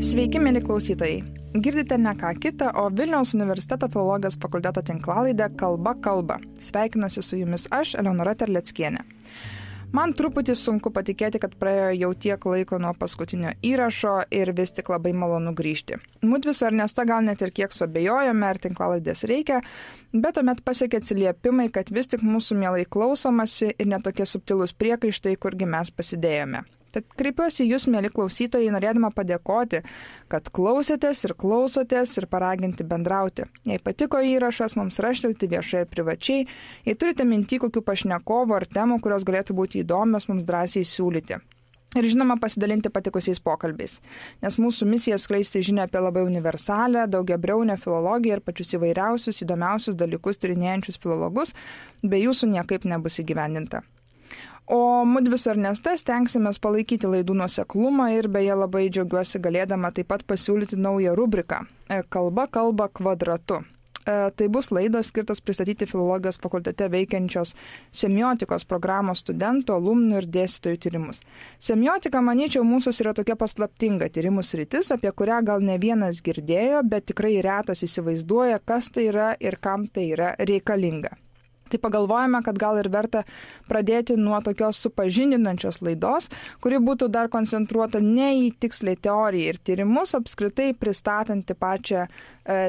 Sveiki, mėly klausytojai. Girdite ne ką kitą, o Vilniaus universiteto filologijos fakulteto tinklalaidę Kalba kalba. Sveikinuosi su jumis aš, Eleonora Terleckienė. Man truputį sunku patikėti, kad praėjo jau tiek laiko nuo paskutinio įrašo ir vis tik labai malonu grįžti. Mudvi su Ernesta gal net ir kiek suabejojome, ar tinklalaidės reikia, bet tuomet pasiekė atsiliepimai, kad vis tik mūsų mielai klausomasi ir netokie subtilūs priekaištai, kurgi mes pasidėjome. Tad kreipiuosi jūs, mėly klausytojai, norėdama padėkoti, kad klausėtės ir klausotės ir paraginti bendrauti. Jei patiko įrašas, mums raštelti viešai ir privačiai, jei turite mintį kokių pašnekovų ar temų, kurios galėtų būti įdomios, mums drąsiai siūlyti. Ir žinoma, pasidalinti patikusiais pokalbiais, nes mūsų misija skleisti žinią apie labai universalę, daugiabriaunę filologiją ir pačius įvairiausius, įdomiausius dalykus tyrinėjančius filologus, be jūsų niekaip nebus įgyvendinta. O mudvi su Ernesta stengsimės palaikyti laidų nuoseklumą ir beje labai džiaugiuosi galėdama taip pat pasiūlyti naują rubriką Kalba kalba kvadratu. Tai bus laidos skirtos pristatyti filologijos fakultete veikiančios semiotikos programos studentų, alumnų ir dėstytojų tyrimus. Semiotika, manyčiau, mūsų yra tokia paslaptinga tyrimų sritis, apie kurią gal ne vienas girdėjo, bet tikrai retas įsivaizduoja, kas tai yra ir kam tai yra reikalinga. Tai pagalvojame, kad gal ir verta pradėti nuo tokios supažindinančios laidos, kuri būtų dar koncentruota ne į tiksliai teoriją ir tyrimus, apskritai pristatanti pačią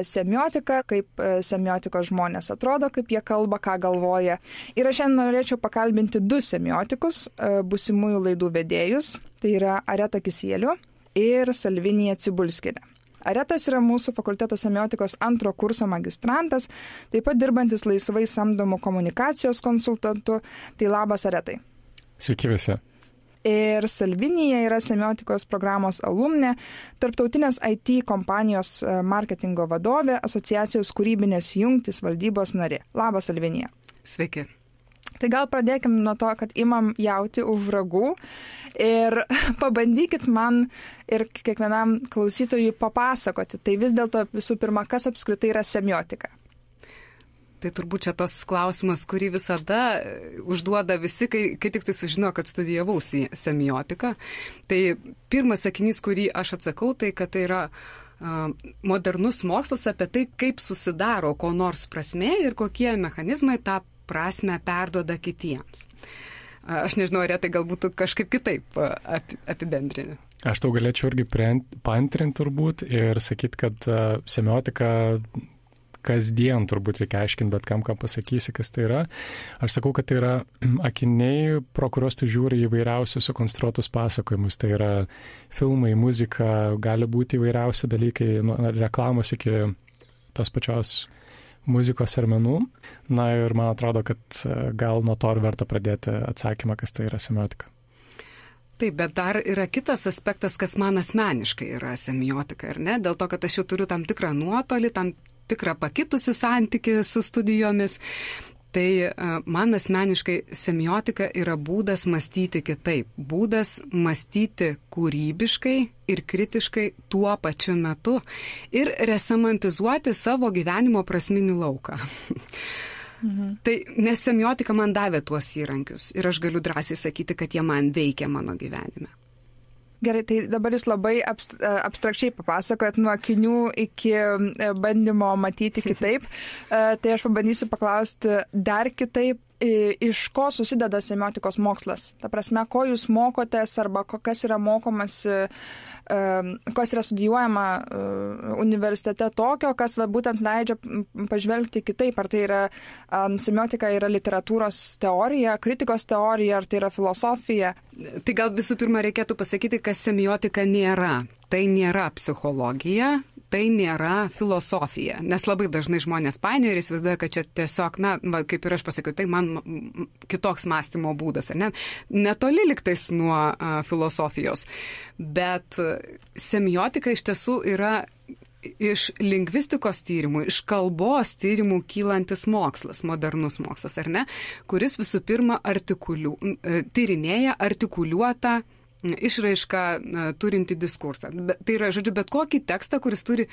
semiotiką, kaip semiotikos žmonės atrodo, kaip jie kalba, ką galvoja. Ir aš šiandien norėčiau pakalbinti du semiotikus, būsimųjų laidų vedėjus, tai yra Areta Kisielių ir Salvinija Cibulskienė. Aretas yra mūsų fakulteto semiotikos antro kurso magistrantas, taip pat dirbantis laisvai samdomų komunikacijos konsultantu. Tai labas, Aretai. Sveiki visi. Ir Salvinija yra semiotikos programos alumnė, tarptautinės IT kompanijos marketingo vadovė, asociacijos kūrybinės jungtys valdybos narė. Labas, Salvinija. Sveiki. Tai gal pradėkim nuo to, kad imam jauti už ragų ir pabandykit man ir kiekvienam klausytojui papasakoti. Tai vis dėlto visų pirma, kas apskritai yra semiotika? Tai turbūt čia tos klausimas, kurį visada užduoda visi, kai tik tai sužino, kad studijavau semiotiką. Tai pirmas sakinys, kurį aš atsakau, tai kad tai yra modernus mokslas apie tai, kaip susidaro ko nors prasmė ir kokie mechanizmai tą prasme perduoda kitiems. Aš nežinau, ar tai galbūt kažkaip kitaip apibendrini. Aš tau galėčiau irgi paantrinti turbūt ir sakyti, kad semiotika kasdien turbūt reikia aiškinti, bet kam pasakysi, kas tai yra. Aš sakau, kad tai yra akiniai, pro kuriuos tu žiūri įvairiausius sukonstruotus pasakojimus. Tai yra filmai, muzika, gali būti įvairiausi dalykai, nuo reklamos iki tos pačios muzikos ar menų. Na ir man atrodo, kad gal nuo to ir verta pradėti atsakymą, kas tai yra semiotika. Taip, bet dar yra kitas aspektas, kas man asmeniškai yra semiotika, ar ne? Dėl to, kad aš jau turiu tam tikrą nuotolį, tam tikrą pakitusi santykį su studijomis. Tai man asmeniškai semiotika yra būdas mąstyti kitaip, būdas mąstyti kūrybiškai ir kritiškai tuo pačiu metu ir resemantizuoti savo gyvenimo prasminį lauką. Tai nes semiotika man davė tuos įrankius ir aš galiu drąsiai sakyti, kad jie man veikia mano gyvenime. Gerai, tai dabar jūs labai abstrakčiai papasakojat nuo akinių iki bandymo matyti kitaip. Tai aš pabandysiu paklausti dar kitaip, iš ko susideda semiotikos mokslas? Ta prasme, ko jūs mokotės arba kas yra mokomasi, kas yra studijuojama universitete tokio, kas būtent leidžia pažvelgti kitaip. Ar tai yra semiotika yra literatūros teorija, kritikos teorija, ar tai yra filosofija? Tai gal visų pirma reikėtų pasakyti, kas semiotika nėra. Tai nėra psichologija, tai nėra filosofija, nes labai dažnai žmonės painioja ir įsivaizduoja, kad čia tiesiog, kaip ir aš pasakiau, tai man kitoks mąstymo būdas, ar ne? Netoli liktais nuo filosofijos, bet semiotika iš tiesų yra iš lingvistikos tyrimų, iš kalbos tyrimų kylantis mokslas, modernus mokslas, ar ne? Kuris visų pirma tyrinėja artikuliuotą išraišką turinti diskursą. Tai yra, žodžiu, bet kokį tekstą, kuris turi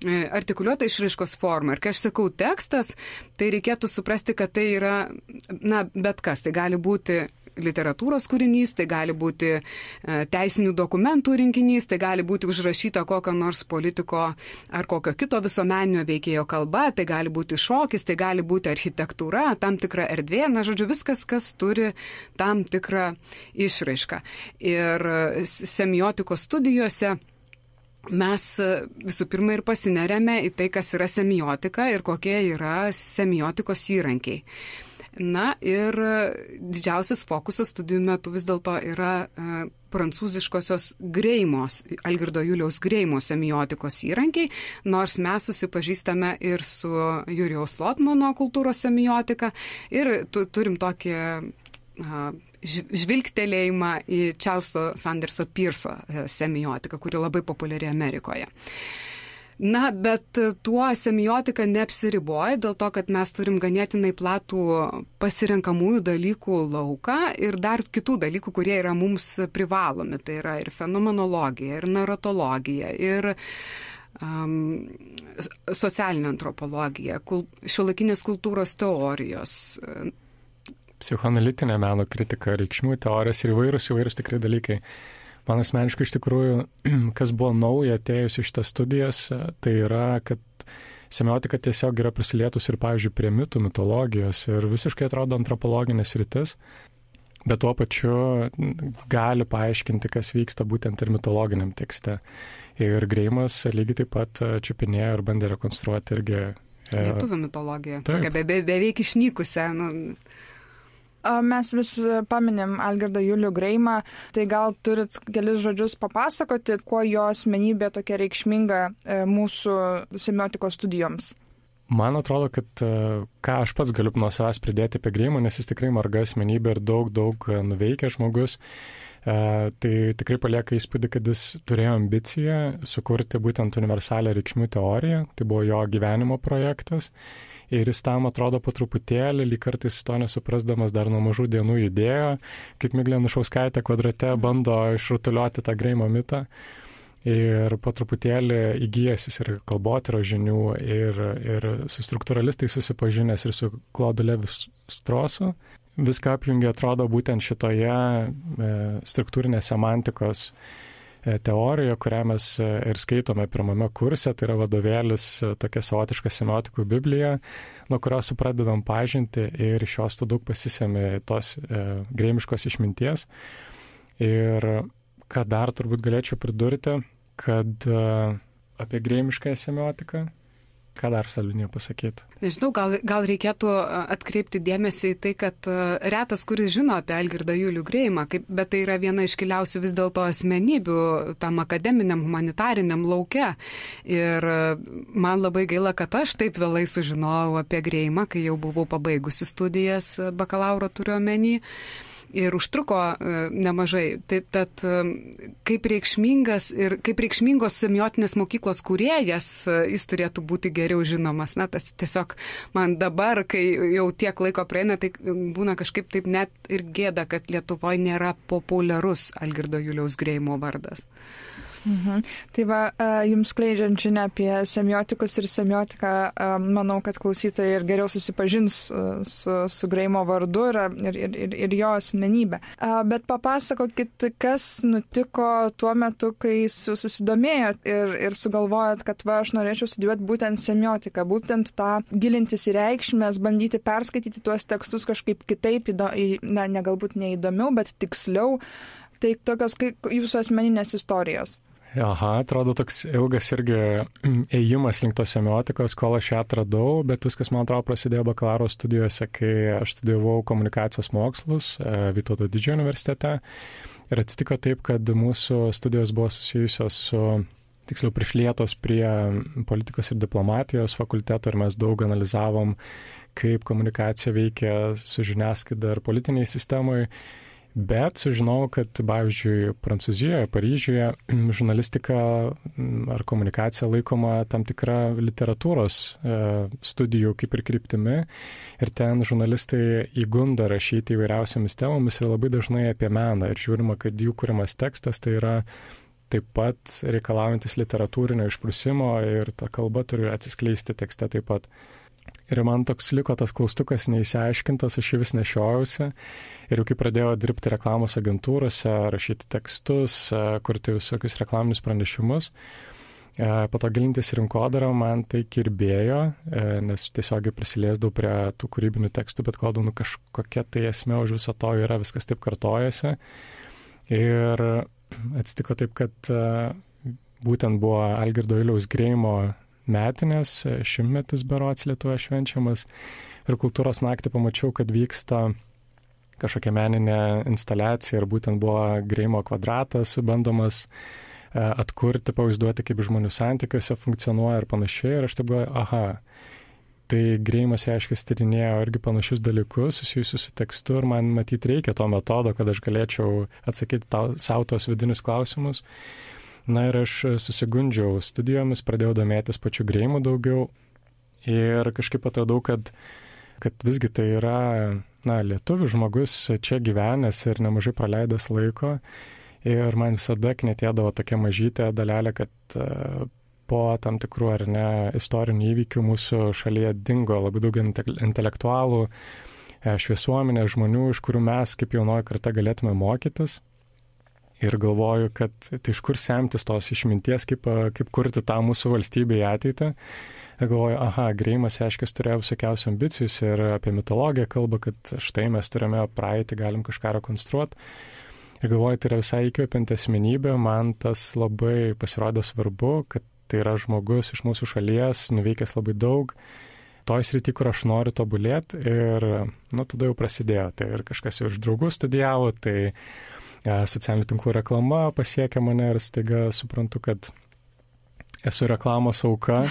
artikuliuotą išraiškos formą. Ir kai aš sakau tekstas, tai reikėtų suprasti, kad tai yra, bet kas. Tai gali būti literatūros kūrinys, tai gali būti teisinių dokumentų rinkinys, tai gali būti užrašyta kokio nors politiko ar kokio kito visuomeninio veikėjo kalba, tai gali būti šokis, tai gali būti architektūra, tam tikra erdvė, na, žodžiu, viskas, kas turi tam tikrą išraišką. Ir semiotikos studijose mes visų pirma ir pasineriame į tai, kas yra semiotika ir kokie yra semiotikos įrankiai. Na ir didžiausias fokusas studijų metu vis dėlto yra prancūziškosios Greimos, Algirdo Juliaus Greimo semiotikos įrankiai, nors mes susipažįstame ir su Jurijaus Lotmano kultūros semiotika ir turim tokį žvilgtelėjimą į Čarlzo Sanderso Peirso semiotiką, kuri labai populiari Amerikoje. Na, bet tuo semiotika neapsiriboja, dėl to, kad mes turim ganėtinai platų pasirenkamųjų dalykų lauką ir dar kitų dalykų, kurie yra mums privalomi. Tai yra ir fenomenologija, ir narratologija, ir socialinė antropologija, šiuolaikinės kultūros teorijos, psichoanalitinė meno kritika, reikšmių teorijos ir įvairūs tikrai dalykai. Man asmeniškai iš tikrųjų, kas buvo nauja atėjus iš tas studijas, tai yra, kad semiotika tiesiog yra prisilietus ir, pavyzdžiui, prie mitų, mitologijos ir visiškai atrodo antropologinės rytis, bet tuo pačiu gali paaiškinti, kas vyksta būtent ir mitologiniam tekste. Ir Greimas lygiai taip pat čiupinėjo ir bandė rekonstruoti irgi lietuvių mitologiją, tokią beveik išnykusią. Mes vis paminim Algirdą Julių Greimą, tai gal turit kelis žodžius papasakoti, kuo jo asmenybė tokia reikšminga mūsų semiotikos studijoms? Man atrodo, kad ką aš pats galiu nuo savęs pridėti apie Greimą, nes jis tikrai marga asmenybė ir daug nuveikia žmogus. Tai tikrai palieka įspūdį, kad jis turėjo ambiciją sukurti būtent universalią reikšmių teoriją, tai buvo jo gyvenimo projektas. Ir jis tam atrodo po truputėlį, lyg kartais to nesuprasdamas dar nuo mažų dienų idėjo, kaip Miglė Anušauskaitė Kvadrate bando išrutuliuoti tą Greimo mitą. Ir po truputėlį įgyjęs jis ir kalbotyros žinių, ir su struktūralistais susipažinęs, ir su Klodu Levi-Strosu. Viską apjungia, atrodo, būtent šitoje struktūrinės semantikos teorija, kurią mes ir skaitome pirmame kurse, tai yra vadovėlis tokia savotiška semiotikų biblija, nuo kurios pradedam pažinti ir iš jos tu daug pasisemi tos greimiškos išminties. Ir ką dar turbūt galėčiau pridurti, kad apie greimiškąją semiotiką, ką dar Salvinė pasakyti? Nežinau, gal reikėtų atkreipti dėmesį į tai, kad retas, kuris žino apie Algirdą Julių Greimą, bet tai yra viena iškiliausių vis dėlto asmenybių tam akademiniam, humanitariniam lauke. Ir man labai gaila, kad aš taip vėlai sužinojau apie Greimą, kai jau buvau pabaigusi studijas, bakalauro turiu omeny. Ir užtruko nemažai. Tad kaip reikšmingos semiotinės mokyklos kūrėjas, jis turėtų būti geriau žinomas. Na, tas tiesiog man dabar, kai jau tiek laiko praeina, tai būna kažkaip taip net ir gėda, kad Lietuvoje nėra populiarus Algirdo Juliaus Greimo vardas. Tai va, jums skleidžiant žinią apie semiotikus ir semiotiką, manau, kad klausytojai ir geriau susipažins su Greimo vardu ir jo asmenybę. Bet papasakokit, kas nutiko tuo metu, kai susidomėjot ir sugalvojot, kad va, aš norėčiau studijuoti būtent semiotiką, būtent tą gilintis į reikšmės, bandyti perskaityti tuos tekstus kažkaip kitaip, ne galbūt neįdomiau, bet tiksliau. Tai tokios kaip jūsų asmeninės istorijos. Aha, atrodo toks ilgas irgi ėjimas link tos semiotikos, kol aš ją atradau, bet viskas, man atrodo, prasidėjo bakalauro studijose, kai aš studijavau komunikacijos mokslus Vytauto Didžiojo universitete. Ir atsitiko taip, kad mūsų studijos buvo susijusios tiksliau prišlietos prie politikos ir diplomatijos fakulteto ir mes daug analizavom, kaip komunikacija veikia su žiniasklaida ir politiniai sistemai. Bet sužinojau, kad, pavyzdžiui, Prancūzijoje, Paryžiuje žurnalistika ar komunikacija laikoma tam tikra literatūros studijų kaip ir kryptimi. Ir ten žurnalistai įgunda rašyti įvairiausiamis temomis ir labai dažnai apie meną. Ir žiūrima, kad jų kuriamas tekstas tai yra taip pat reikalaujantis literatūrinio išprusimo ir ta kalba turi atsiskleisti tekste taip pat. Ir man toks liko tas klaustukas neįsiaiškintas, aš jį vis nešiojausi. Ir jau kai pradėjau dirbti reklamos agentūrose, rašyti tekstus, kurti visokius reklaminius pranešimus, po to gilintis į rinkodarą man tai kirbėjo, nes tiesiogiai prisiliesdavau prie tų kūrybinių tekstų, bet galvodavau, kažkokia tai esmė už viso to yra, viskas taip kartojasi. Ir atsitiko taip, kad būtent buvo Algirdo Juliaus Greimo metinės, 100-metis berods Lietuvoje švenčiamas. Ir kultūros naktį pamačiau, kad vyksta kažkokia meninė instaliacija ir būtent buvo Greimo kvadratas bandomas atkurti, pavaizduoti, kaip žmonių santykiuose funkcionuoja ir panašiai. Ir aš taip galvoju, aha, tai Greimas, reiškia, tyrinėjo irgi panašius dalykus susijusius su tekstu ir man matyti reikia to metodo, kad aš galėčiau atsakyti savo tos vidinius klausimus. Na ir aš susigundžiau studijomis, pradėjau domėtis pačiu Greimu daugiau ir kažkaip atradau, kad visgi tai yra lietuvių žmogus čia gyvenęs ir nemažai praleidęs laiko. Ir man visada knetėdavo tokia mažytė dalelė, kad po tam tikrų ar ne istorinių įvykių mūsų šalyje dingo labai daug intelektualų, šviesuomenės žmonių, iš kurių mes kaip jaunoji karta galėtume mokytis. Ir galvoju, kad tai iš kur semtis tos išminties, kaip kurti tą mūsų valstybę į ateitį. Ir galvoju, aha, Greimas, reiškia, turėjo visokiausių ambicijus ir apie mitologiją kalba, kad štai mes turime praeitį, galim kažką rekonstruoti. Ir galvoju, tai yra visai įkvepianti asmenybė, man tas labai pasirodė svarbu, kad tai yra žmogus iš mūsų šalies, nuveikęs labai daug, toj srity, kur aš noriu tobulėti. Ir tada jau prasidėjo. Tai ir kažkas jau iš draugų studijavo, tai socialinių tinklų reklama pasiekė mane ir staiga suprantu, kad esu reklamos auka.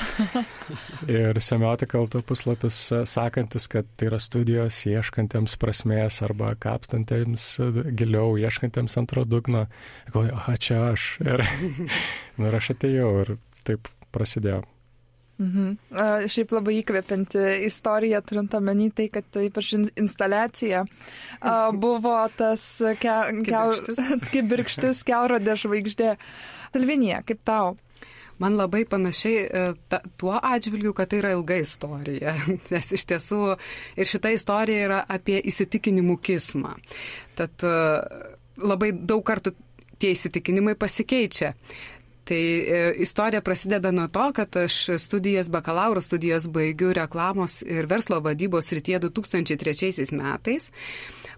Ir semiotika LT puslapis sakantis, kad tai yra studijos ieškantiems prasmės arba kapstantiems giliau, ieškantiems antro dugno. Galvoju, aha, čia aš. Ir aš atėjau ir taip prasidėjo. Šiaip labai įkvepianti istorija, turint omeny tai, kad ypač instaliacija buvo tas kibirkštis kelrodė žvaigždė. Silvinija, kaip tau? Man labai panašiai tuo atžvilgiu, kad tai yra ilga istorija, nes iš tiesų ir šita istorija yra apie įsitikinimų kismą. Tad labai daug kartų tie įsitikinimai pasikeičia. Tai istorija prasideda nuo to, kad aš bakalauro studijas baigiu reklamos ir verslo vadybos srityje 2003 metais.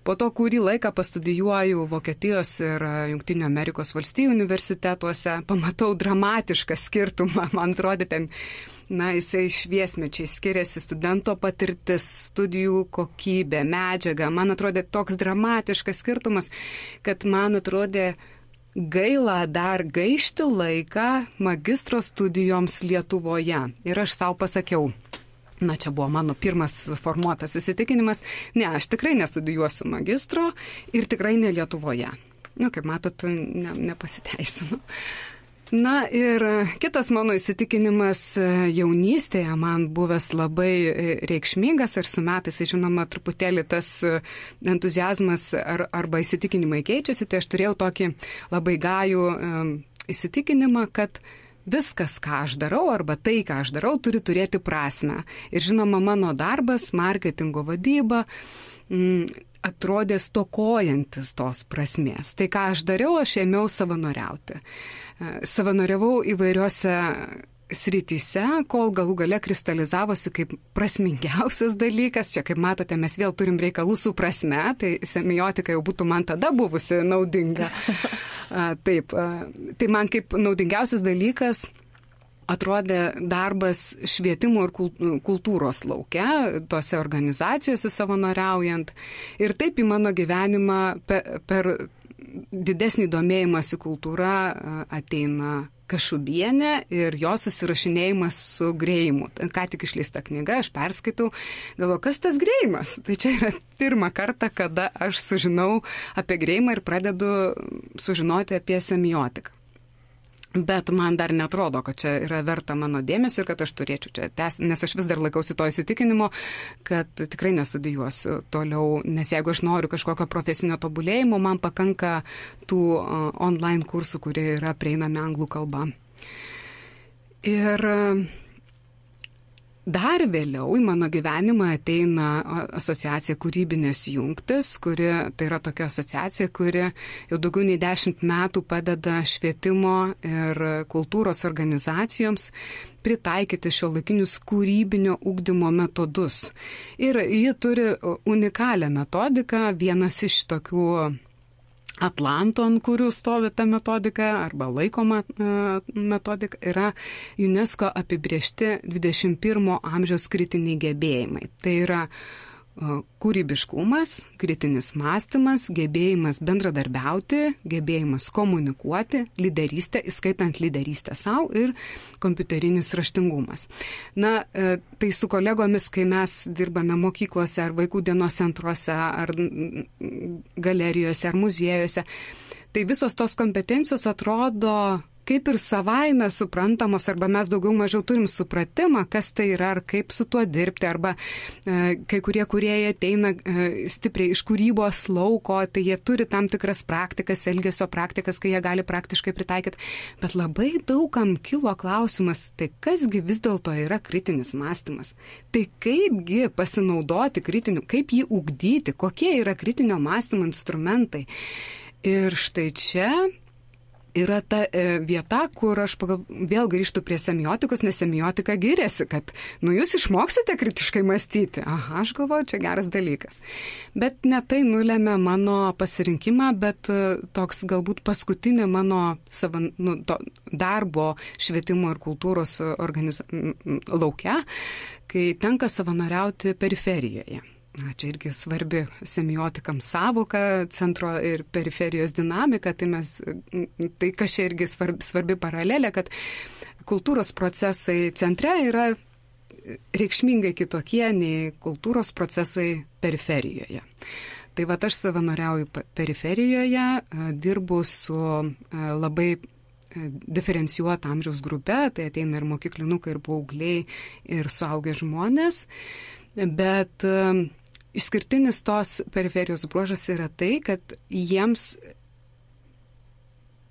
Po to kurį laiką pastudijuoju Vokietijos ir Jungtinių Amerikos valstijų universitetuose, pamatau dramatišką skirtumą, man atrodo, ten, jisai šviesmečiai skiriasi studento patirtis, studijų kokybė, medžiaga. Man atrodė toks dramatiškas skirtumas, kad man atrodė gaila dar gaišti laiką magistro studijoms Lietuvoje. Ir aš sau pasakiau, čia buvo mano pirmas formuotas įsitikinimas, aš tikrai nestudijuosiu magistro ir tikrai ne Lietuvoje. Kaip matot, nepasiteisinu. Ir kitas mano įsitikinimas jaunystėje man buvęs labai reikšmingas ir su metais, žinoma, truputėlį tas entuziazmas arba įsitikinimai keičiasi, tai aš turėjau tokį labai gajų įsitikinimą, kad viskas, ką aš darau, arba tai, ką aš darau, turi turėti prasmę. Ir žinoma, mano darbas, marketingo vadyba, atrodė stokojantis tos prasmės. Tai, ką aš dariau, aš ėmiau savanoriauti. Savanoriavau įvairiuose srityse, kol galų gale kristalizavosi kaip prasmingiausias dalykas. Čia, kaip matote, mes vėl turim reikalų su prasme, tai semiotika jau būtų man tada buvusi naudinga. Taip, tai man kaip naudingiausias dalykas atrodė darbas švietimo ir kultūros lauke, tose organizacijose savanoriaujant. Ir taip į mano gyvenimą per didesnį domėjimąsi kultūra ateina Kašubienė ir jos susirašinėjimas su Greimu. Ką tik išleista knyga, aš perskaitau, galvoju, kas tas Greimas? Tai čia yra pirmą kartą, kada aš sužinau apie Greimą ir pradedu sužinoti apie semiotiką. Bet man dar netrodo, kad čia yra verta mano dėmesio ir kad aš turėčiau čia tęsti, nes aš vis dar laikausi to įsitikinimo, kad tikrai nestudijuosiu toliau, nes jeigu aš noriu kažkokio profesinio tobulėjimo, man pakanka tų online kursų, kurie yra prieinami anglų kalba. Ir Dar vėliau į mano gyvenimą ateina asociacija Kūrybinės jungtis, kuri tai yra tokia asociacija, kuri jau daugiau nei 10 metų padeda švietimo ir kultūros organizacijoms pritaikyti šiuolaikinius kūrybinio ugdymo metodus. Ir ji turi unikalią metodiką, vienas iš tokių Atlanto, ant kurių stovi ta metodika arba laikoma metodika, yra UNESCO apibriežti 21 amžiaus kritiniai gebėjimai. Tai yra kūrybiškumas, kritinis mąstymas, gebėjimas bendradarbiauti, gebėjimas komunikuoti, lyderystė, įskaitant lyderystę savo ir kompiuterinis raštingumas. Na, tai su kolegomis, kai mes dirbame mokyklose ar vaikų dienos centruose ar galerijose ar muziejuose, tai visos tos kompetencijos atrodo kaip ir savaime suprantamos, arba mes daugiau mažiau turim supratimą, kas tai yra, ar kaip su tuo dirbti, arba kai kurie kūrėjai ateina stipriai iš kūrybos lauko, tai jie turi tam tikras praktikas, elgesio praktikas, kai jie gali praktiškai pritaikyti. Bet labai daugam kilo klausimas, tai kasgi vis dėlto yra kritinis mąstymas? Tai kaipgi pasinaudoti kritiniu, kaip jį ugdyti, kokie yra kritinio mąstymo instrumentai? Ir štai čia yra ta vieta, kur aš vėl grįžtu prie semiotikos, nes semiotika giriasi, kad jūs išmoksite kritiškai mąstyti. Aha, aš galvoju, čia geras dalykas. Bet ne tai nulėmė mano pasirinkimą, bet toks galbūt paskutinė mano darbo švietimo ir kultūros lauke, kai tenka savanoriauti periferijoje. Čia irgi svarbi semiotikams sąvoka, centro ir periferijos dinamika, tai kas čia irgi svarbi paralelė, kad kultūros procesai centre yra reikšmingai kitokie nei kultūros procesai periferijoje. Tai va aš savanoriauju periferijoje, dirbu su labai diferencijuota amžiaus grupe, tai ateina ir mokyklinukai, ir paaugliai, ir suaugę žmonės, bet išskirtinis tos periferijos bruožas yra tai, kad jiems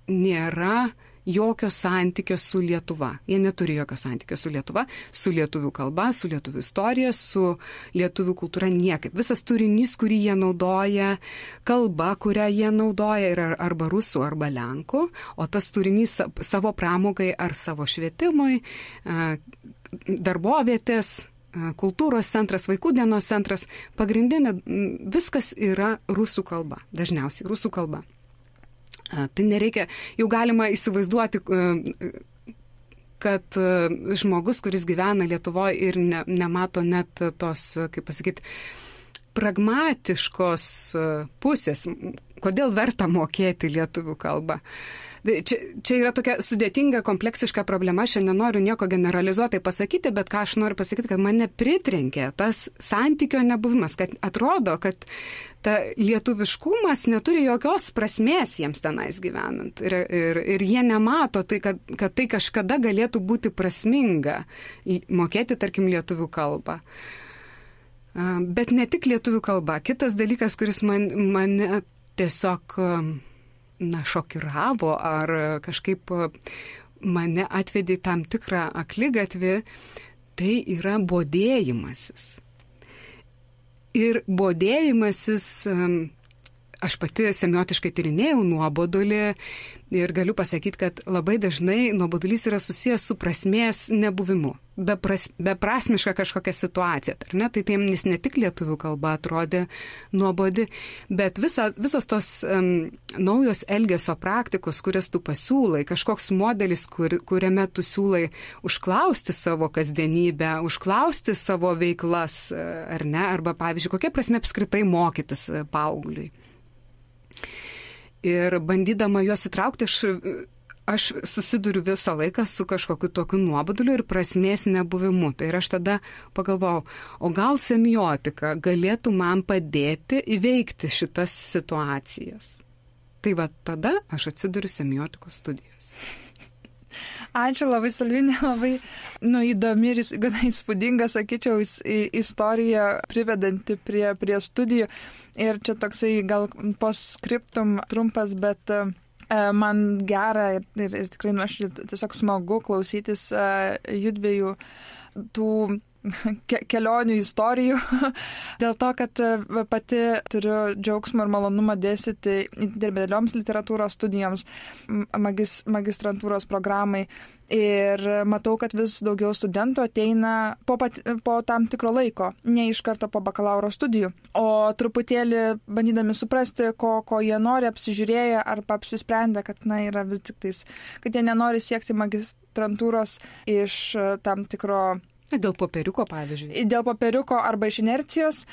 nėra jokio santykio su Lietuva. Jie neturi jokio santykio su Lietuva, su lietuvių kalba, su lietuvių istorija, su lietuvių kultūra niekaip. Visas turinys, kurį jie naudoja, kalba, kurią jie naudoja, yra arba rusų, arba lenkų, o tas turinys savo pramogai ar savo švietimui, darbovietės, kultūros centras, vaikų dienos centras, pagrindinė, viskas yra rusų kalba, dažniausiai rusų kalba. Tai nereikia, jau galima įsivaizduoti, kad žmogus, kuris gyvena Lietuvoje ir nemato net tos, kaip pasakyti, pragmatiškos pusės, kodėl verta mokėti lietuvių kalbą. Čia yra tokia sudėtinga, kompleksiška problema, aš nenoriu nieko generalizuotai pasakyti, bet ką aš noriu pasakyti, kad mane pritrenkė tas santykio nebuvimas, kad atrodo, kad ta lietuviškumas neturi jokios prasmės jiems tenais gyvenant. Ir jie nemato, kad tai kažkada galėtų būti prasminga mokėti, tarkim, lietuvių kalbą. Bet ne tik lietuvių kalba. Kitas dalykas, kuris mane tiesiog šokiravo ar kažkaip mane atvedė tam tikrą akligatvį, tai yra bodėjimasis. Ir bodėjimasis, aš pati semiotiškai tyrinėjau nuobodulį ir galiu pasakyti, kad labai dažnai nuobodulys yra susijęs su prasmės nebuvimu, beprasmiška kažkokia situacija. Tai jis ne tik lietuvių kalba atrodė nuobodi, bet visos tos naujos elgesio praktikos, kurias tu pasiūlai, kažkoks modelis, kuriame tu siūlai užklausti savo kasdienybę, užklausti savo veiklas, ar ne, arba pavyzdžiui, kokia prasme apskritai mokytis paaugliui. Ir bandydama juos įtraukti, aš susiduriu visą laiką su kažkokiu tokiu nuoboduliu ir prasmės nebuvimu. Tai ir aš tada pagalvojau, o gal semiotika galėtų man padėti įveikti šitas situacijas. Tai va tada aš atsiduriu semiotikos studijos. Ačiū labai, Salvinė, labai įdomi ir gana įspūdinga, sakyčiau, istorija privedanti prie studijų. Ir čia toksai gal postscriptum trumpas, bet man gera ir tikrai nuoširdžiai tiesiog smagu klausytis judviejų tų kelionių istorijų, dėl to, kad pati turiu džiaugsmą ir malonumą dėstyti intermedialioms literatūros studijoms, magistrantūros programai. Ir matau, kad vis daugiau studentų ateina po tam tikro laiko, ne iš karto po bakalauro studijų, o truputėlį bandydami suprasti, ko jie nori, apsižiūrėję arba apsisprendę, kad yra vis tik tais, kad jie nenori siekti magistrantūros iš tam tikro... Dėl popieriuko, pavyzdžiui. Dėl popieriuko arba iš inercijos,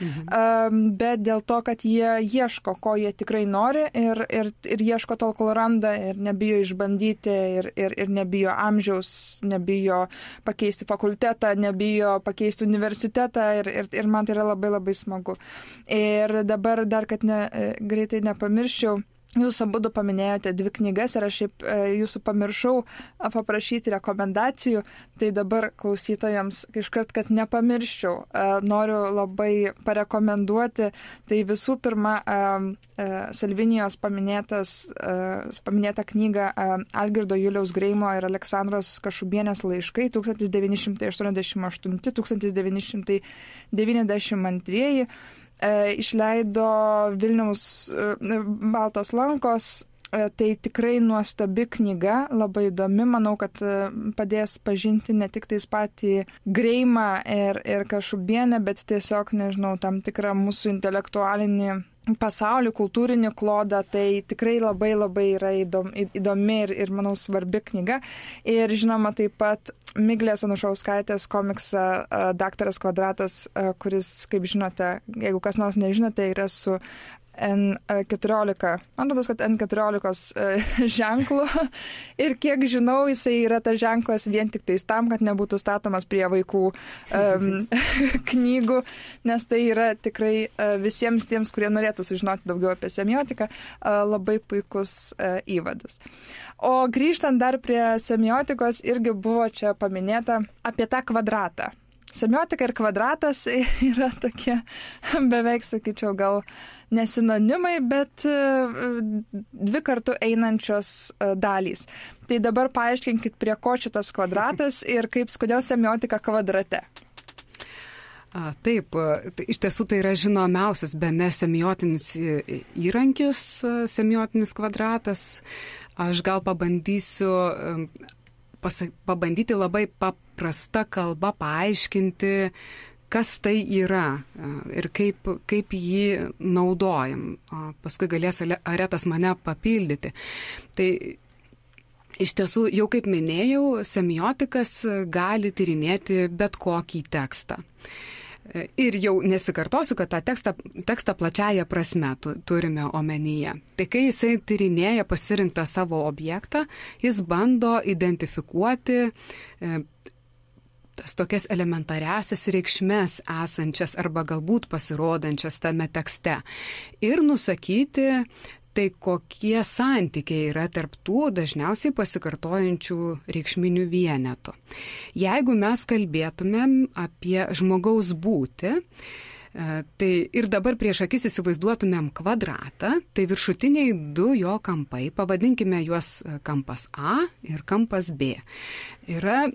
bet dėl to, kad jie ieško, ko jie tikrai nori ir ieško tol, kol randa ir nebijo išbandyti ir nebijo amžiaus, nebijo pakeisti fakultetą, nebijo pakeisti universitetą ir man tai yra labai labai smagu. Ir dabar dar, kad greitai nepamirščiau, jūs abudu paminėjote 2 knygas ir aš šiaip jūsų pamiršau paprašyti rekomendacijų, tai dabar klausytojams iškart, kad nepamirščiau, noriu labai parekomenduoti. Tai visų pirma, Salvinijos paminėta knyga Algirdo Juliaus Greimo ir Aleksandros Kašubienės laiškai 1988-1992. Išleido Vilniaus Baltos lankos, tai tikrai nuostabi knyga, labai įdomi, manau, kad padės pažinti ne tik tais patį Greimą ir Kašubienę, bet tiesiog, nežinau, tam tikrą mūsų intelektualinį pasaulį, kultūrinį klodą, tai tikrai labai labai yra įdomi ir manau, svarbi knyga. Ir žinoma, taip pat Miglės Anušauskaitės komiksą Daktaras Kvadratas, kuris, kaip žinote, jeigu kas nors nežinote, yra su N14. Man rodos, kad N14 ženklų. Ir kiek žinau, jisai yra tas ženklas vien tik tais tam, kad nebūtų statomas prie vaikų knygų, nes tai yra tikrai visiems tiems, kurie norėtų sužinoti daugiau apie semiotiką, labai puikus įvadas. O grįžtant dar prie semiotikos, irgi buvo čia paminėta apie tą kvadratą. Semiotika ir kvadratas yra tokie beveik, sakyčiau, gal ne sinonimai, bet 2 kartu einančios dalys. Tai dabar paaiškinkit, prie ko šitas kvadratas ir kodėl semiotika kvadrate. Taip, iš tiesų tai yra žinomiausias bene semiotinis įrankis, semiotinis kvadratas. Aš gal pabandyti labai paprasta kalba paaiškinti, kas tai yra ir kaip jį naudojam. Paskui galės Aretas mane papildyti. Tai iš tiesų, jau kaip minėjau, semiotikas gali tyrinėti bet kokį tekstą. Ir jau nesikartosiu, kad tą tekstą plačiaja prasme turime omenyje. Tai kai jisai tyrinėja pasirinktą savo objektą, jis bando identifikuoti tas tokias elementariasias reikšmes esančias arba galbūt pasirodančias tame tekste ir nusakyti, tai kokie santykiai yra tarp tų dažniausiai pasikartojančių reikšminių vienetų. Jeigu mes kalbėtumėm apie žmogaus būtį, tai ir dabar prieš akis įsivaizduotumėm kvadratą, tai viršutiniai 2 jo kampai, pavadinkime juos kampas A ir kampas B, yra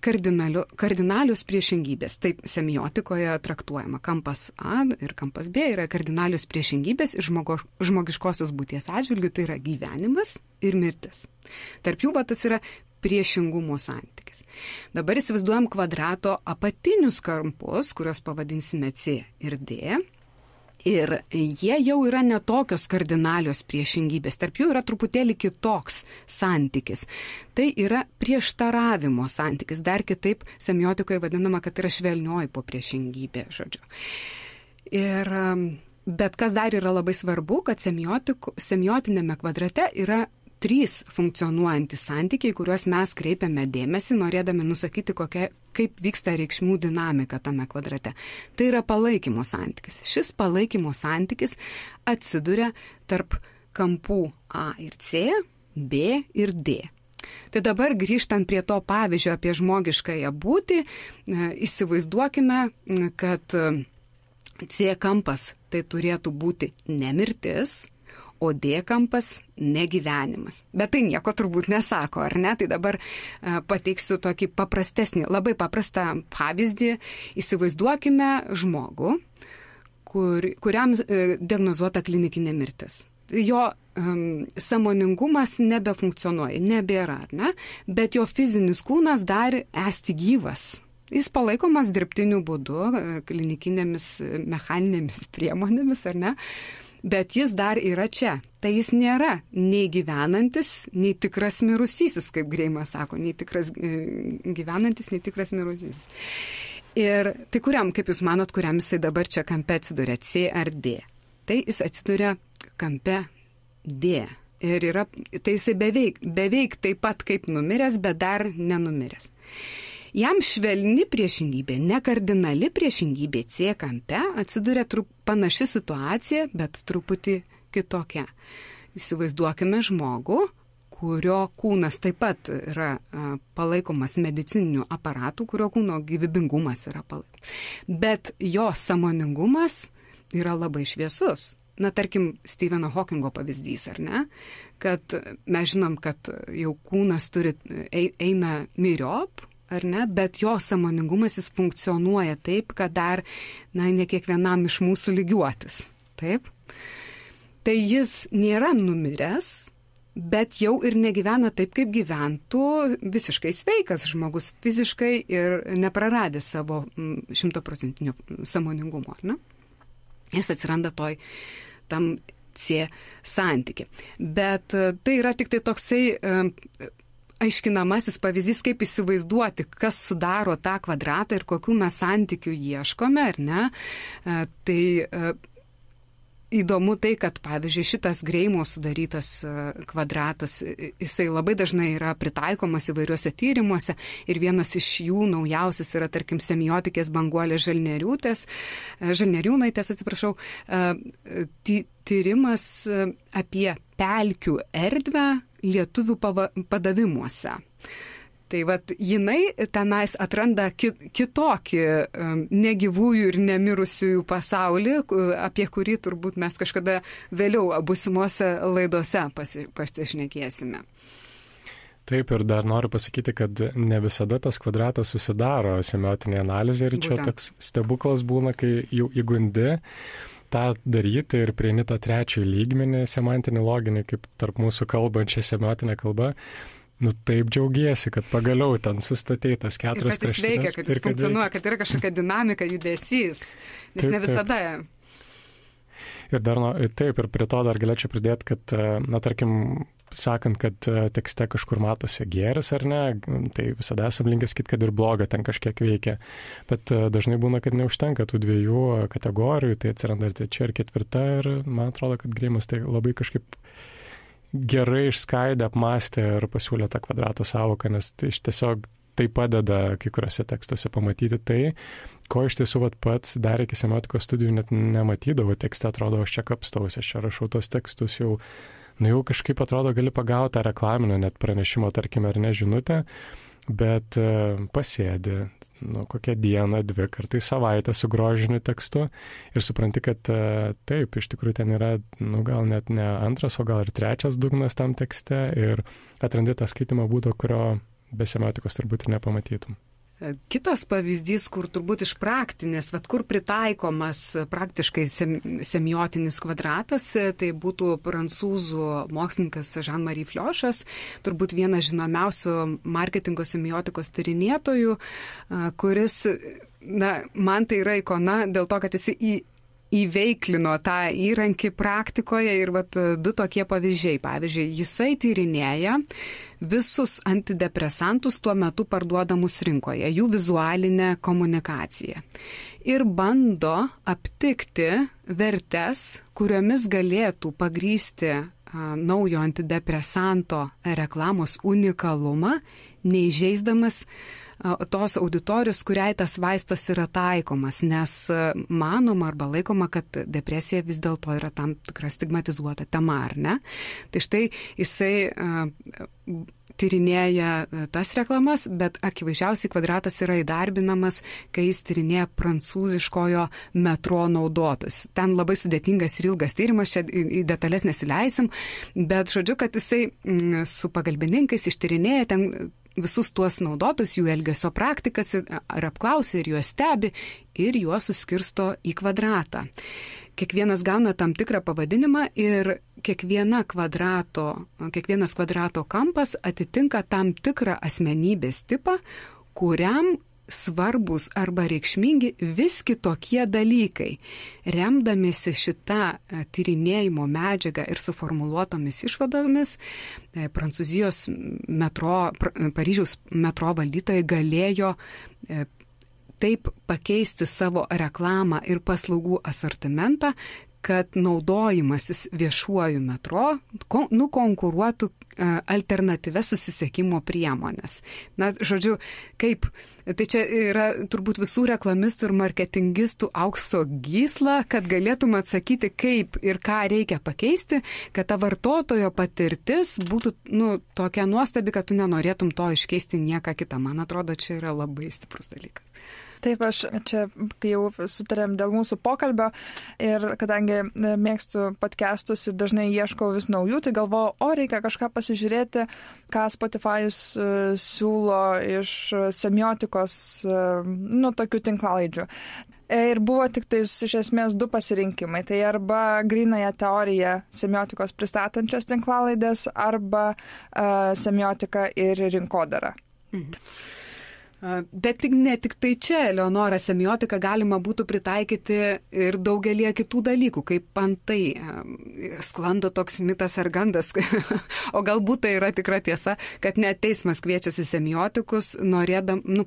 kardinalios priešingybės. Taip semiotikoje traktuojama. Kampas A ir kampas B yra kardinalios priešingybės ir žmogiškosios būties atžvilgių, tai yra gyvenimas ir mirtis. Tarp jų tas yra priešingumo santykis. Dabar įsivaizduojam kvadrato apatinius kampus, kuriuos pavadinsime C ir D. Ir jie jau yra netokios kardinalios priešingybės, tarp jų yra truputėlį kitoks santykis. Tai yra prieštaravimo santykis, dar kitaip semiotikoje vadinama, kad yra švelnioji popriešingybė, žodžiu. Bet kas dar yra labai svarbu, kad semiotinėme kvadrate yra 3 funkcionuojantys santykiai, kuriuos mes kreipiame dėmesį, norėdami nusakyti, kaip vyksta reikšmių dinamika tame kvadrate. Tai yra palaikymo santykis. Šis palaikymo santykis atsiduria tarp kampų A ir C, B ir D. Tai dabar grįžtant prie to pavyzdžio apie žmogiškąją būtį, įsivaizduokime, kad C kampas tai turėtų būti ne mirtis, o D kampas negyvenimas. Bet tai nieko turbūt nesako, ar ne? Tai dabar pateiksiu tokį paprastesnį, labai paprastą pavyzdį. Įsivaizduokime žmogų, kuriam diagnozuota klinikinė mirtis. Jo sąmoningumas nebefunkcionuoja, nebėra, ar ne? Bet jo fizinis kūnas dar esti gyvas. Jis palaikomas dirbtiniu būdu, klinikinėmis mechaninėmis priemonėmis, ar ne? Bet jis dar yra čia. Tai jis nėra nei gyvenantis, nei tikras mirusysis, kaip Greimas sako, nei tikras gyvenantis, nei tikras mirusysis. Ir tai kuriam, kaip jūs manot, kuriam jisai dabar čia kampe atsiduria, C ar D? Tai jis atsiduria kampe D. Ir tai jisai beveik taip pat kaip numiręs, bet dar nenumiręs. Jam švelni priešingybė, nekardinali priešingybė C kampe atsiduria panaši situacija, bet truputį kitokia. Įsivaizduokime žmogų, kurio kūnas taip pat yra palaikomas medicininiu aparatu, kurio kūno gyvybingumas yra palaikomas. Bet jo sąmoningumas yra labai šviesus. Na, tarkim, Stepheno Hawkingo pavyzdys, ar ne? Kad mes žinom, kad jau kūnas eina myriop, ar ne? Bet jo sąmoningumas jis funkcionuoja taip, kad dar, ne kiekvienam iš mūsų lygiuotis. Taip? Tai jis nėra numiręs, bet jau ir negyvena taip, kaip gyventų visiškai sveikas žmogus fiziškai ir nepraradęs savo 100% sąmoningumo, ar ne? Jis atsiranda tam C santyki. Bet tai yra tik tai toksai aiškinamasis pavyzdys, kaip įsivaizduoti, kas sudaro tą kvadratą ir kokių mes santykių ieškome, ar ne. Tai įdomu tai, kad, pavyzdžiui, šitas Greimo sudarytas kvadratas, jisai labai dažnai yra pritaikomas įvairiuose tyrimuose ir vienas iš jų naujausias yra, tarkim, semiotikės Banguolės Žalnieriūnaitės, tyrimas apie pelkių erdvę lietuvių padavimuose. Tai vat jinai tenais atranda kitokį negyvųjų ir nemirusiųjų pasaulį, apie kurį turbūt mes kažkada vėliau būsimuose laidose pasišnekėsime. Taip, ir dar noriu pasakyti, kad ne visada tas kvadratas susidaro semiotinėje analizėje ir čia toks stebuklas būna, kai jau įgundi tą daryti ir prieini tą trečiąjį lygmenį, semantinį loginį, kaip tarp mūsų kalbančią semiotinę kalbą. Taip džiaugiesi, kad pagaliau ten sustatei tas keturias kraštinės. Ir kad jis veikia, kad jis funkcionuoja, kad yra kažkokia dinamika, judesys, nes taip, ne visada. Ir dar, taip, ir prie to dar galėčiau pridėti, kad, tarkim, sakant, kad tekste kažkur matosi gėris ar ne, tai visada esam linkęs sakyti, kad ir bloga ten kažkiek veikia. Bet dažnai būna, kad neužtenka tų dviejų kategorijų, tai atsiranda ir trečia, ir ketvirta, ir man atrodo, kad Greimas tai labai kažkaip gerai išskaidė, apmastė ir pasiūlė tą kvadrato sąvoką, nes tai tiesiog tai padeda kai kuriuose tekstuose pamatyti tai, ko iš tiesų pats dar iki semiotikos studijų net nematydavo tekste, atrodo, aš čia kapstausi, aš čia rašau tos tekstus, jau kažkaip atrodo gali pagauti tą reklaminę net pranešimo, tarkime, ar ne žinutę, bet pasėdi kokią dieną, 2 kartais savaitę su grožiniu tekstu ir supranti, kad taip, iš tikrųjų ten yra, gal net ne antras, o gal ir trečias dugnas tam tekste ir atrandi tą skaitimo būdą, kurio be semiotikos turbūt ir nepamatytum. Kitas pavyzdys, kur turbūt iš praktinės, kur pritaikomas praktiškai semiotinis kvadratas, tai būtų prancūzų mokslininkas Jean-Marie Fliošas, turbūt vienas žinomiausių marketingo semiotikos tyrinėtojų, kuris, man tai yra ikona dėl to, kad jis įveiklino tą įrankį praktikoje ir 2 tokie pavyzdžiai. Pavyzdžiui, jisai tyrinėja visus antidepresantus tuo metu parduodamus rinkoje, jų vizualinę komunikaciją. Ir bando aptikti vertes, kuriomis galėtų pagrįsti naujo antidepresanto reklamos unikalumą, neįžeisdamas tos auditorijos, kuriai tas vaistas yra taikomas, nes manoma arba laikoma, kad depresija vis dėlto yra tam tikra stigmatizuota tema, ar ne? Tai štai jisai tyrinėja tas reklamas, bet akivaizdžiausiai Kvadratas yra įdarbinamas, kai jis tyrinėja prancūziškojo metro naudotus. Ten labai sudėtingas ir ilgas tyrimas, čia į detalės nesileisim, bet žodžiu, kad jisai su pagalbininkais ištyrinėja ten visus tuos naudotus, jų elgesio praktikas ar apklausia ir juos stebi ir juos suskirsto į kvadratą. Kiekvienas gauna tam tikrą pavadinimą ir kiekvienas kvadrato kampas atitinka tam tikrą asmenybės tipą, kuriam svarbus arba reikšmingi vis kitokie dalykai. Remdamiesi šitą tyrinėjimo medžiagą ir suformuluotomis išvadomis, Paryžiaus metro valdytojai galėjo taip pakeisti savo reklamą ir paslaugų asortimentą, kad naudojimasis viešuoju metro nukonkuruotų alternatyvias susisiekimo priemonės. Na, žodžiu, kaip, tai čia yra turbūt visų reklamistų ir marketingistų aukso gysla, kad galėtum atsakyti, kaip ir ką reikia pakeisti, kad ta vartotojo patirtis būtų tokia nuostabi, kad tu nenorėtum to iškeisti nieką kitą. Man atrodo, čia yra labai stiprus dalykas. Taip, aš čia jau sutarėm dėl mūsų pokalbio ir kadangi mėgstu podcastus ir dažnai ieškau vis naujų, tai galvoju, reikia kažką pasižiūrėti, ką Spotify'us siūlo iš semiotikos, tokių tinklalaidžių. Ir buvo tik tais iš esmės 2 pasirinkimai. Tai arba grynąją teoriją semiotikos pristatančios tinklalaidės, arba semiotika ir rinkodara. Bet ne tik tai čia, Eleonora, semiotiką galima būtų pritaikyti ir daugelie kitų dalykų, kaip antai sklando toks mitas ar gandas, o galbūt tai yra tikra tiesa, kad net teismas kviečiasi semiotikus,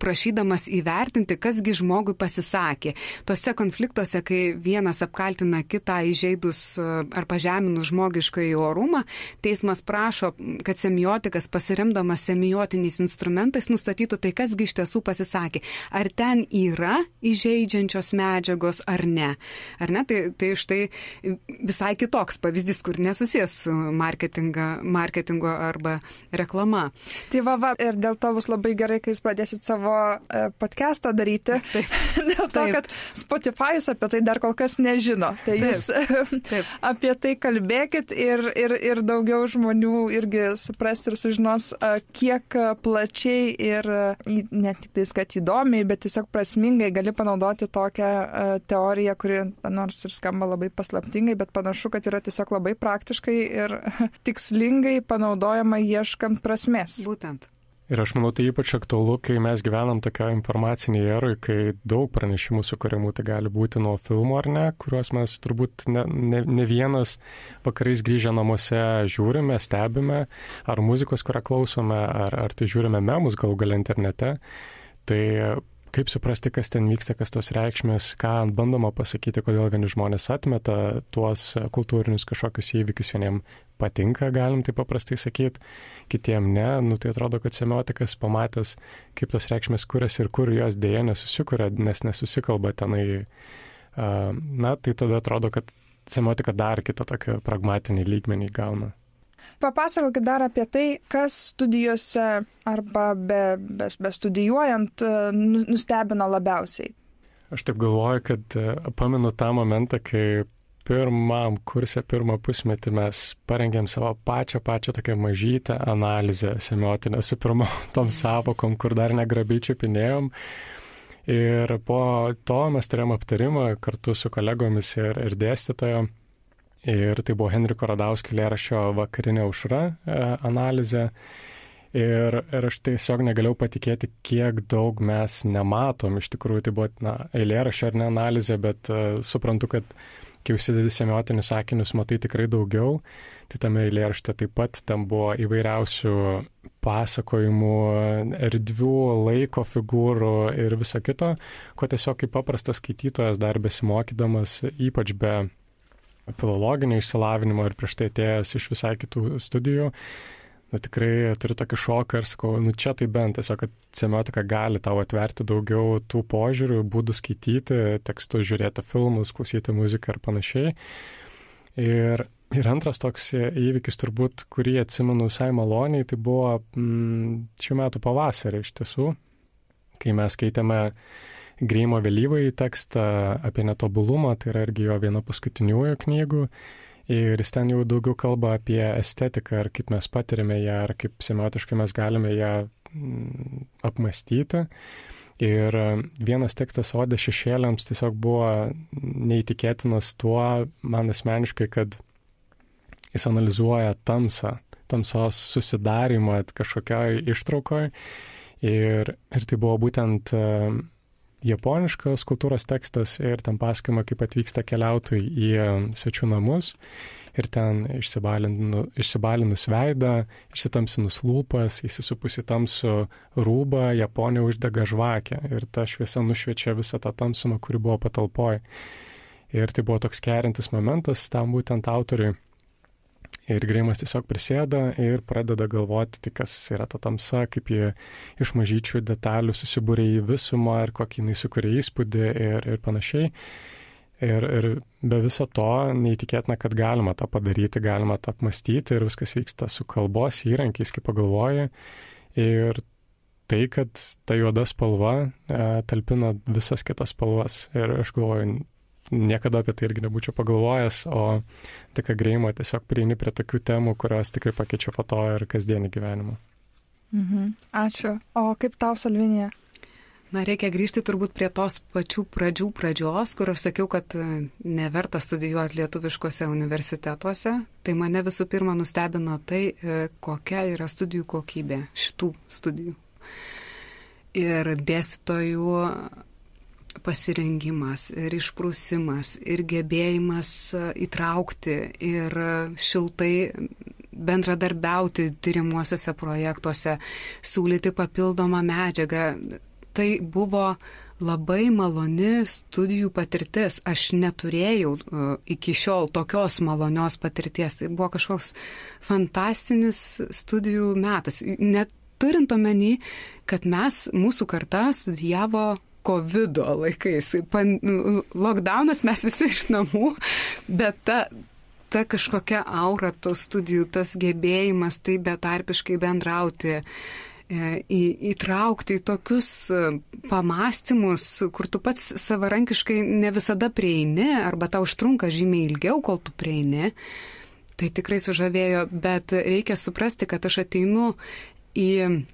prašydamas įvertinti, kasgi žmogui pasisakė. Tose konfliktuose, kai vienas apkaltina kitą įžeidus ar pažeminus žmogiškai orumą, teismas prašo, kad semiotikas pasiremdamas semiotiniais instrumentais nustatytų tai, kasgi iš tiesų pasisakė. Ar ten yra įžeidžiančios medžiagos ar ne? Ar ne? Tai štai visai kitoks pavyzdys, kur nesusijęs su marketingo arba reklama. Tai va, ir dėl to bus labai gerai, kai jūs pradėsit savo podcastą daryti. Taip. Dėl to, kad Spotify'us apie tai dar kol kas nežino. Tai jūs apie tai kalbėkit ir daugiau žmonių irgi supras ir sužinos, kiek plačiai ir ne tik tais, kad įdomiai, bet tiesiog prasmingai gali panaudoti tokią teoriją, kuri nors ir skamba labai paslaptingai, bet panašu, kad yra tiesiog labai praktiškai ir tikslingai panaudojama ieškant prasmės. Būtent. Ir aš manau, tai ypač aktualu, kai mes gyvenam tokia informacinėje eroje, kai daug pranešimų sukuriamų, tai gali būti nuo filmų ar ne, kuriuos mes turbūt ne vienas vakarais grįžę namuose žiūrime, stebime, ar muzikos, kurią klausome, ar tai žiūrime memus galų gale internete. Tai kaip suprasti, kas ten vyksta, kas tos reikšmės, ką bandoma pasakyti, kodėl vieni žmonės atmeta tuos kultūrinius kažkokius įvykius, vieniem patinka, galim tai paprastai sakyti, kitiem ne. Tai atrodo, kad semiotikas pamatęs, kaip tos reikšmės kuriasi ir kur jos dėja nesusikuria, nes nesusikalba tenai. Tai tada atrodo, kad semiotika dar kitą tokį pragmatinį lygmenį gauna. Papasakokit dar apie tai, kas studijose arba be studijuojant nustebino labiausiai. Aš taip galvoju, kad pamenu tą momentą, kai pirmam kurse, pirmą pusmetį mes parengėm savo pačią tokią mažytę analizę semiotinę su pirmom tom savokom, kur dar negrabiai čiupinėjom. Ir po to mes turėjom aptarimą kartu su kolegomis ir dėstytojom. Ir tai buvo Henriko Radauskio eilėraščio Vakarinė aušra analizė. Ir aš tiesiog negalėjau patikėti, kiek daug mes nematom. Iš tikrųjų, tai buvo eilėraščio ar ne analizė, bet suprantu, kad kai užsidedi semiotinius sakinius, matai tikrai daugiau. Tai tame eilėrašte taip pat tam buvo įvairiausių pasakojimų, erdvių, laiko figūrų ir viso kito, ko tiesiog kaip paprastas skaitytojas dar besimokydamas, ypač be filologinio išsilavinimo ir prieš tai atėjęs iš visai kitų studijų, tikrai turiu tokį šoką ir sakau, čia tai bent tiesiog, kad semiotika gali tau atverti daugiau tų požiūrių, būdų skaityti, tekstus, žiūrėti filmus, klausyti muziką ir panašiai. Ir Ir antras toks įvykis turbūt, kurį atsimenu visai maloniai, tai buvo šių metų pavasarį iš tiesų, kai mes skaitėme Greimo vėlyvąjį tekstą apie netobulumą, tai yra irgi jo viena paskutiniųjų knygų. Ir jis ten jau daugiau kalba apie estetiką, ar kaip mes patiriame ją, ar kaip semiotiškai mes galime ją apmastyti. Ir vienas tekstas Odė šešėliams tiesiog buvo neįtikėtinas tuo, man asmeniškai, kad jis analizuoja tamsos susidarimą kažkokioj ištraukoje. Ir tai buvo būtent japoniškos kultūros tekstas ir ten pasakojama, kaip atvyksta keliautojai į svečių namus ir ten išsibalinus veidą, išsitamsinus lūpas, įsisupus į tamsų rūbą, Japonija uždega žvakę ir ta šviesa nušviečia visą tą tamsumą, kuri buvo patalpoje. Ir tai buvo toks kerintis momentas tam būtent autoriui. Ir Greimas tiesiog prisėda ir pradeda galvoti, tai kas yra ta tamsa, kaip jie iš mažyčių detalių susibūrė į visumą ir kokį jinai sukuria įspūdį ir panašiai. Ir be viso to neįtikėtina, kad galima tą padaryti, galima tą apmastyti ir viskas vyksta su kalbos įrankiais, kaip pagalvoji. Ir tai, kad ta juoda spalva talpina visas kitas spalvas. Ir aš galvoju, niekada apie tai irgi nebūčiau pagalvojęs, o tik Greimo tiesiog prieini prie tokių temų, kurios tikrai pakeičia po to ir kasdienį gyvenimą. Ačiū. O kaip tau, Salvinija? Na, reikia grįžti turbūt prie tos pačių pradžios, kur aš sakiau, kad neverta studijuoti lietuviškose universitetuose. Tai mane visų pirma nustebino tai, kokia yra studijų kokybė šitų studijų. Ir dėstytojų pasirengimas ir išprusimas ir gebėjimas įtraukti ir šiltai bendradarbiauti tyrimuosiuose projektuose, siūlyti papildomą medžiagą. Tai buvo labai maloni studijų patirtis. Aš neturėjau iki šiol tokios malonios patirties. Tai buvo kažkoks fantastinis studijų metas. Net turint omeny, kad mūsų karta studijavo COVID laikais. Lockdownas, mes visi iš namų, bet ta kažkokia aura tų studijų, tas gebėjimas tai betarpiškai bendrauti, įtraukti į tokius pamąstymus, kur tu pats savarankiškai ne visada prieini, arba tau užtrunka žymiai ilgiau, kol tu prieini, tai tikrai sužavėjo, bet reikia suprasti, kad aš ateinu į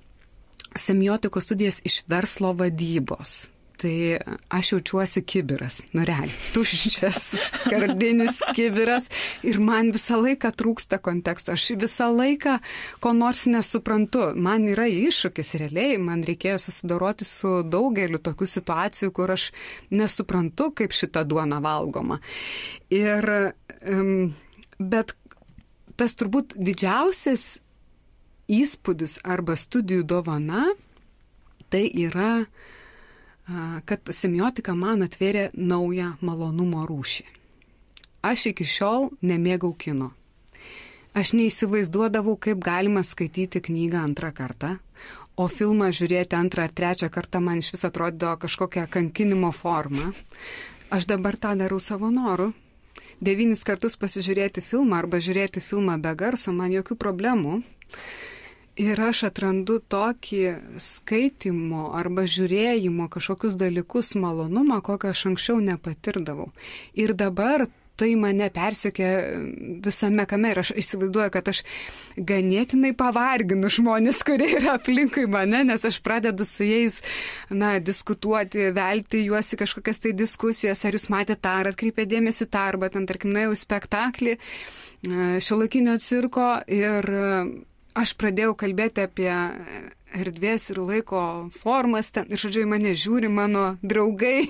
semiotikos studijas iš verslo vadybos. Tai aš jaučiuosi kibiras, realiai, tuščias, skardinis kibiras ir man visą laiką trūksta konteksto. Aš visą laiką ko nors nesuprantu. Man yra iššūkis realiai, man reikėjo susidoroti su daugeliu tokių situacijų, kur aš nesuprantu, kaip šita duona valgoma. Bet tas turbūt didžiausias įspūdis arba studijų dovana, tai yra kad semiotika man atvėrė naują malonumo rūšį. Aš iki šiol nemėgau kino. Aš neįsivaizduodavau, kaip galima skaityti knygą antrą kartą, o filmą žiūrėti antrą ar trečią kartą man iš vis atrodydavo kažkokia kankinimo forma. Aš dabar tą darau savo noru. 9 kartus pasižiūrėti filmą arba žiūrėti filmą be garso, man jokių problemų. Ir aš atrandu tokį skaitimo arba žiūrėjimo kažkokius dalykus malonumą, kokio aš anksčiau nepatirdavau. Ir dabar tai mane persiekė visame kame ir aš įsivaizduoju, kad aš ganėtinai pavarginu žmonės, kurie yra aplinkui mane, nes aš pradedu su jais diskutuoti, velti juos į kažkokias tai diskusijas, ar jūs matėte tą, ar atkreipė dėmesį tą, arba ten, tarkim, nuėjau į spektaklį šiuolaikinio cirko ir aš pradėjau kalbėti apie erdvės ir laiko formas ten, ir žodžiu, mane žiūri mano draugai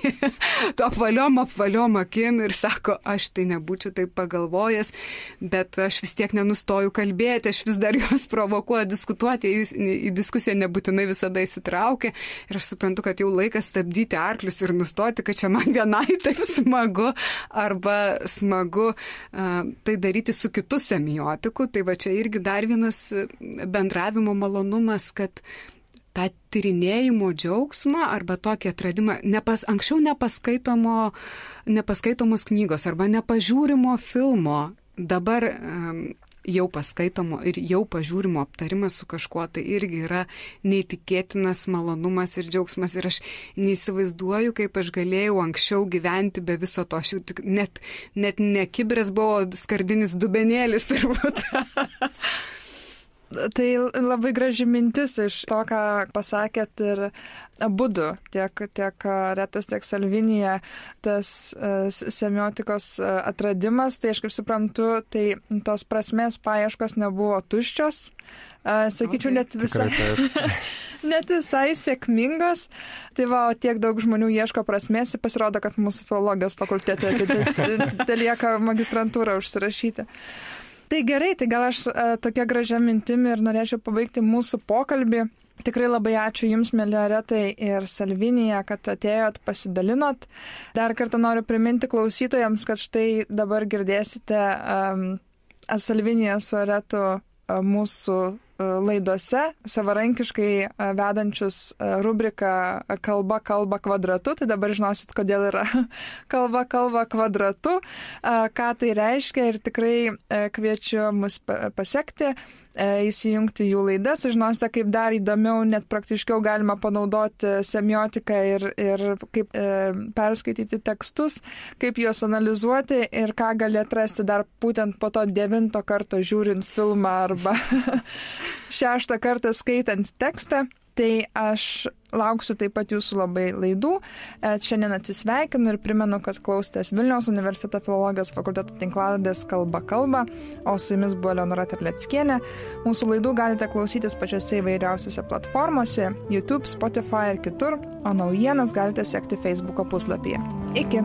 to apvaliom akim ir sako, aš tai nebūčiau taip pagalvojęs, bet aš vis tiek nenustoju kalbėti, aš vis dar juos provokuoju diskutuoti, į diskusiją nebūtinai visada įsitraukia ir aš suprantu, kad jau laikas stabdyti arklius ir nustoti, kad čia man vienai taip smagu arba smagu tai daryti su kitu semiotiku. Tai va čia irgi dar vienas bendravimo malonumas, kad tą tyrinėjimo džiaugsmą arba tokį atradimą, anksčiau nepaskaitomos knygos arba nepažiūrimo filmo dabar jau paskaitomo ir jau pažiūrimo aptarimas su kažkuo, tai irgi yra neįtikėtinas malonumas ir džiaugsmas. Ir aš neįsivaizduoju, kaip aš galėjau anksčiau gyventi be viso to. Aš jau net ne kibras buvo skardinis dubenėlis turbūt. Tai labai graži mintis iš to, ką pasakėt ir abudu, tiek Retas, tiek Salvinija, tas semiotikos atradimas, tai aš kaip suprantu, tai tos prasmės paieškos nebuvo tuščios, sakyčiau, net visai sėkmingos. Tai va, tiek daug žmonių ieško prasmės ir pasirodo, kad mūsų filologijos fakultete tai lieka magistrantūrą užsirašyti. Tai gerai, tai gal aš tokia gražia mintimi ir norėčiau pabaigti mūsų pokalbį. Tikrai labai ačiū Jums, mieli Retai ir Salvinija, kad atėjot, pasidalinot. Dar kartą noriu priminti klausytojams, kad štai dabar girdėsite Salviniją su Retu mūsų laidose, savarankiškai vedančius rubriką Kalba kvadratu. Tai dabar žinosit, kodėl yra Kalba kvadratu, ką tai reiškia, ir tikrai kviečiu mus pasekti, įsijungti jų laidas, sužinosite, kaip dar įdomiau, net praktiškiau galima panaudoti semiotiką ir kaip perskaityti tekstus, kaip juos analizuoti ir ką gali atrasti dar būtent po to 9 karto žiūrint filmą arba 6 kartą skaitant tekstą. Tai aš lauksiu taip pat jūsų labai laidų. Šiandien atsisveikinu ir primenu, kad klausėtės Vilniaus universiteto filologijos fakulteto tinklalaidės Kalba, o su jumis buvo Eleonora Terleckienė. Mūsų laidų galite klausytis pačiose įvairiausiose platformose – YouTube, Spotify ir kitur, o naujienas galite sekti Facebooko puslapyje. Iki!